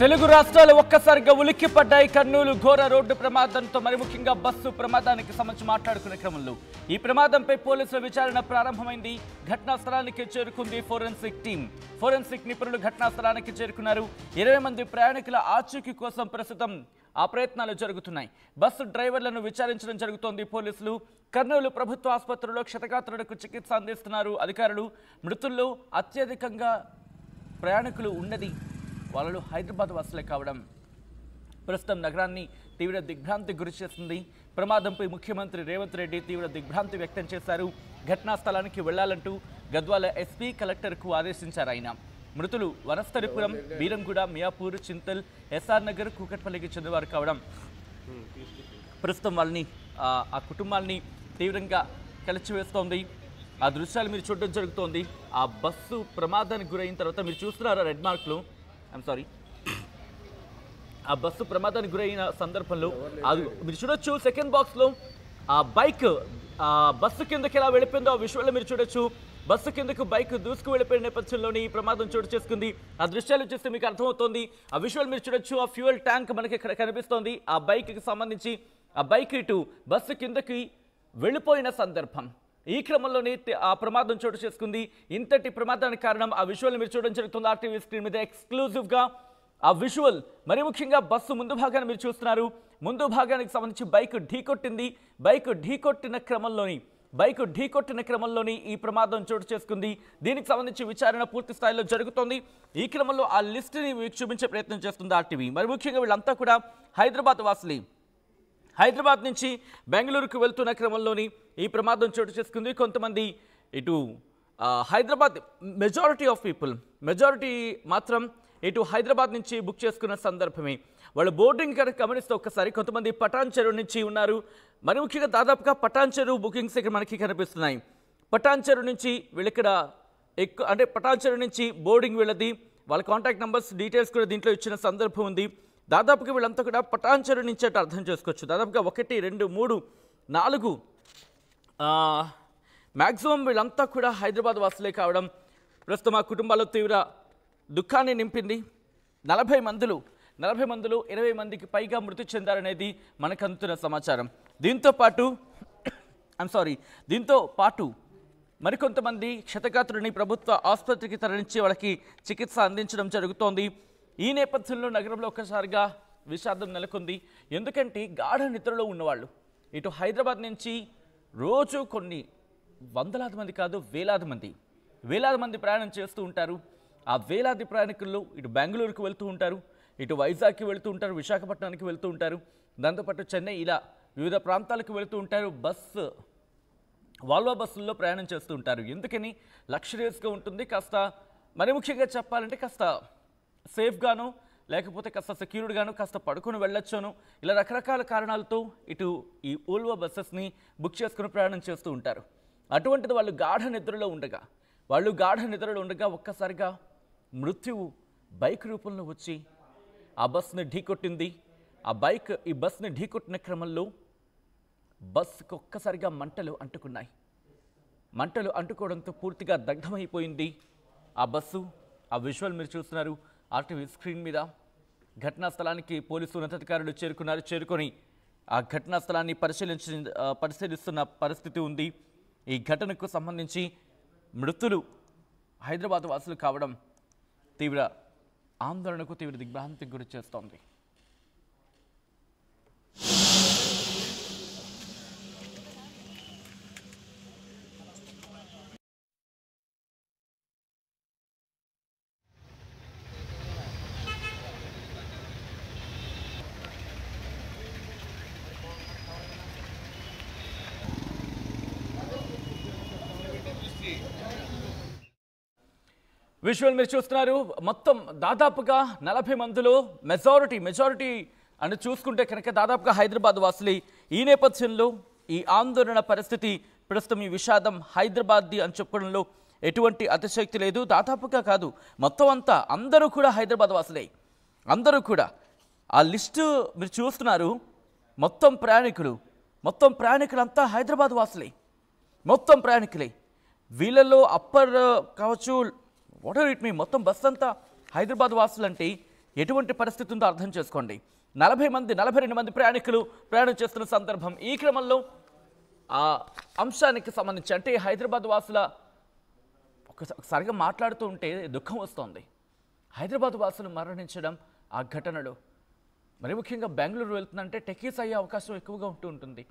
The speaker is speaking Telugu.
తెలుగు రాష్ట్రాలు ఒక్కసారిగా ఉలిక్కిపడ్డాయి. కర్నూలు ఘోర రోడ్డు ప్రమాదంతో మరి ముఖ్యంగా బస్సు ప్రమాదానికి సంబంధించి మాట్లాడుకునే క్రమంలో ఈ ప్రమాదంపై పోలీసుల విచారణ ప్రారంభమైంది. ఘటనా స్థలానికి చేరుకుంది ఫోరెన్సిక్ టీం. ఫోరెన్సిక్ నిపుణులు ఘటనా స్థలానికి చేరుకున్నారు. 20 మంది ప్రయాణికుల ఆచూకీ కోసం ప్రస్తుతం ఆ ప్రయత్నాలు జరుగుతున్నాయి. బస్సు డ్రైవర్లను విచారించడం జరుగుతోంది పోలీసులు. కర్నూలు ప్రభుత్వ ఆసుపత్రిలో క్షతగాత్రులకు చికిత్స అందిస్తున్నారు అధికారులు. మృతుల్లో అత్యధికంగా ప్రయాణికులు ఉన్నది వాళ్ళు హైదరాబాద్ వాసులే కావడం ప్రస్తుతం నగరాన్ని తీవ్ర దిగ్భ్రాంతికి గురి చేస్తుంది. ప్రమాదంపై ముఖ్యమంత్రి రేవంత్ రెడ్డి తీవ్ర దిగ్భ్రాంతి వ్యక్తం చేశారు. ఘటనా స్థలానికి వెళ్లాలంటూ గద్వాల ఎస్పీ కలెక్టర్కు ఆదేశించారు ఆయన. మృతులు వనస్థలిపురం, బీరంగూడ, మియాపూర్, చింతల్, ఎస్ఆర్ నగర్, కూకట్పల్లికి చెందినవారు కావడం ప్రస్తుతం వాళ్ళని ఆ కుటుంబాన్ని తీవ్రంగా కలిచివేస్తోంది. ఆ దృశ్యాలు మీరు చూడడం జరుగుతోంది. ఆ బస్సు ప్రమాదానికి గురైన తర్వాత మీరు చూస్తున్నారా రెడ్ మార్క్లు, ఆ బస్సు ప్రమాదానికి గురైన సందర్భంలో అది మీరు చూడొచ్చు. సెకండ్ బాక్స్లో ఆ బైక్ బస్సు కిందకి ఎలా వెళ్ళిపోయిందో ఆ విజువల్ మీరు చూడొచ్చు. బస్సు కిందకు బైక్ దూసుకు వెళ్ళిపోయిన నేపథ్యంలోని ఈ ప్రమాదం చోటు చేసుకుంది. ఆ దృశ్యాలు చూస్తే మీకు అర్థమవుతోంది. ఆ విజువల్ మీరు చూడొచ్చు. ఆ ఫ్యూయల్ ట్యాంక్ మనకి ఇక్కడ కనిపిస్తోంది. ఆ బైక్కి సంబంధించి ఆ బైక్ ఇటు బస్సు కిందకి వెళ్ళిపోయిన సందర్భం. ఈ క్రమంలోనే ఆ ప్రమాదం చోటు చేసుకుంది. ఇంతటి ప్రమాదానికి కారణం ఆ విజువల్ మీరు చూడడం జరుగుతుంది. ఆర్టీవీ స్క్రీన్ మీద ఎక్స్క్లూజివ్గా ఆ విజువల్. మరి ముఖ్యంగా బస్సు ముందు భాగాన్ని మీరు చూస్తున్నారు. ముందు భాగానికి సంబంధించి బైక్ ఢీకొట్టింది. బైక్ ఢీకొట్టిన క్రమంలోని ఈ ప్రమాదం చోటు చేసుకుంది. దీనికి సంబంధించి విచారణ పూర్తి స్థాయిలో జరుగుతోంది. ఈ క్రమంలో ఆ లిస్టుని మీకు చూపించే ప్రయత్నం చేస్తుంది ఆర్టీవీ. మరి ముఖ్యంగా వీళ్ళంతా కూడా హైదరాబాద్ వాసులే. హైదరాబాద్ నుంచి బెంగళూరుకు వెళ్తున్న క్రమంలోని ఈ ప్రమాదం చోటు చేసుకుంది. కొంతమంది ఇటు హైదరాబాద్ మెజారిటీ మాత్రం ఇటు హైదరాబాద్ నుంచి బుక్ చేసుకున్న సందర్భమే. వాళ్ళు బోర్డింగ్ కనుక గమనిస్తే ఒక్కసారి కొంతమంది పటాన్ చెరువు నుంచి ఉన్నారు. మరి ముఖ్యంగా దాదాపుగా పటాన్ చెరువు బుకింగ్స్ ఇక్కడ మనకి కనిపిస్తున్నాయి. పటాన్ చెరువు నుంచి వీళ్ళిక్కడ పటాన్ చెరువు నుంచి బోర్డింగ్ వీళ్ళది. వాళ్ళ కాంటాక్ట్ నెంబర్స్ డీటెయిల్స్ కూడా దీంట్లో ఇచ్చిన సందర్భం ఉంది. దాదాపుగా వీళ్ళంతా కూడా పటాన్ చెరువు నుంచి అంటే అర్థం చేసుకోవచ్చు. దాదాపుగా 1, 2, 3, 4 మ్యాక్సిమం వీళ్ళంతా కూడా హైదరాబాద్ వాసులే కావడం ప్రస్తుతం ఆ కుటుంబాల్లో తీవ్ర దుఃఖాన్ని నింపింది. 40 మందిలో 20 మందికి పైగా మృతి చెందారనేది మనకు అందుతున్న సమాచారం. దీంతో పాటు మరికొంతమంది క్షతగాత్రులని ప్రభుత్వ ఆసుపత్రికి తరలించి వాళ్ళకి చికిత్స అందించడం జరుగుతోంది. ఈ నేపథ్యంలో నగరంలో ఒక్కసారిగా విషాదం నెలకొంది. ఎందుకంటే గాఢ నిద్రలో ఉన్నవాళ్ళు ఇటు హైదరాబాద్ నుంచి రోజు కొన్ని వందలాది మంది కాదు వేలాది మంది ప్రయాణం చేస్తూ ఉంటారు. ఆ వేలాది ప్రయాణికుల్లో ఇటు బెంగళూరుకు వెళ్తూ ఉంటారు, ఇటు వైజాగ్కి వెళ్తూ ఉంటారు, విశాఖపట్నానికి వెళ్తూ ఉంటారు, దాంతోపాటు చెన్నై ఇలా వివిధ ప్రాంతాలకు వెళ్తూ ఉంటారు. వాల్వో బస్సుల్లో ప్రయాణం చేస్తూ ఉంటారు. ఎందుకని లగ్జరియస్గా ఉంటుంది. కాస్త మరి ముఖ్యంగా చెప్పాలంటే కాస్త సేఫ్గాను లేకపోతే కాస్త సెక్యూర్డ్గాను కాస్త పడుకొని వెళ్ళొచ్చును ఇలా రకరకాల కారణాలతో ఇటు ఈ ఓల్వో బస్సెస్ని బుక్ చేసుకుని ప్రయాణం చేస్తూ ఉంటారు. అటువంటిది వాళ్ళు గాఢ నిద్రలో ఉండగా ఒక్కసారిగా మృత్యువు బైక్ రూపంలో వచ్చి ఆ బస్ని ఢీకొట్టింది. ఈ బస్ని ఢీకొట్టిన క్రమంలో బస్సుకు ఒక్కసారిగా మంటలు అంటుకోవడంతో పూర్తిగా దగ్ధమైపోయింది ఆ బస్సు. ఆ విజువల్ మీరు చూస్తున్నారు ఆర్టీవీ స్క్రీన్ మీద. ఘటనా స్థలానికి పోలీసు ఉన్నతాధికారులు చేరుకొని ఆ ఘటనా స్థలాన్ని పరిశీలిస్తున్న పరిస్థితి ఉంది. ఈ ఘటనకు సంబంధించి మృతులు హైదరాబాద్ వాసులు కావడం తీవ్ర ఆందోళనకు తీవ్ర దిగ్భ్రాంతికి గురి చేస్తోంది. విజువల్ మీరు చూస్తున్నారు. మొత్తం దాదాపుగా 40 మందిలో మెజారిటీ అని చూసుకుంటే కనుక దాదాపుగా హైదరాబాద్ వాసులే. ఈ నేపథ్యంలో ఈ ఆందోళన పరిస్థితి ప్రస్తుతం ఈ విషాదం హైదరాబాద్ది అని చెప్పుకోవడంలో ఎటువంటి అతిశక్తి లేదు. దాదాపుగా కాదు మొత్తం అంతా అందరూ కూడా హైదరాబాద్ వాసులే. అందరూ కూడా ఆ లిస్టు మీరు చూస్తున్నారు. మొత్తం ప్రయాణికులంతా హైదరాబాద్ వాసులే. మొత్తం ప్రయాణికులే. వీళ్ళలో అప్పర్ కావచ్చు వాట్ ఎవర్ ఇట్ మీ మొత్తం బస్ అంతా హైదరాబాద్ వాసులు అంటే ఎటువంటి పరిస్థితి ఉందో అర్థం చేసుకోండి. 42 మంది ప్రయాణికులు ప్రయాణం చేస్తున్న సందర్భం. ఈ క్రమంలో ఆ అంశానికి సంబంధించి అంటే హైదరాబాద్ వాసుల ఒకసారిగా మాట్లాడుతూ ఉంటే దుఃఖం వస్తోంది. హైదరాబాద్ వాసులు మరణించడం, ఆ ఘటనలు మరి ముఖ్యంగా బెంగళూరు వెళ్తుందంటే టెకీస్ అయ్యే అవకాశం ఎక్కువగా ఉంటుంది.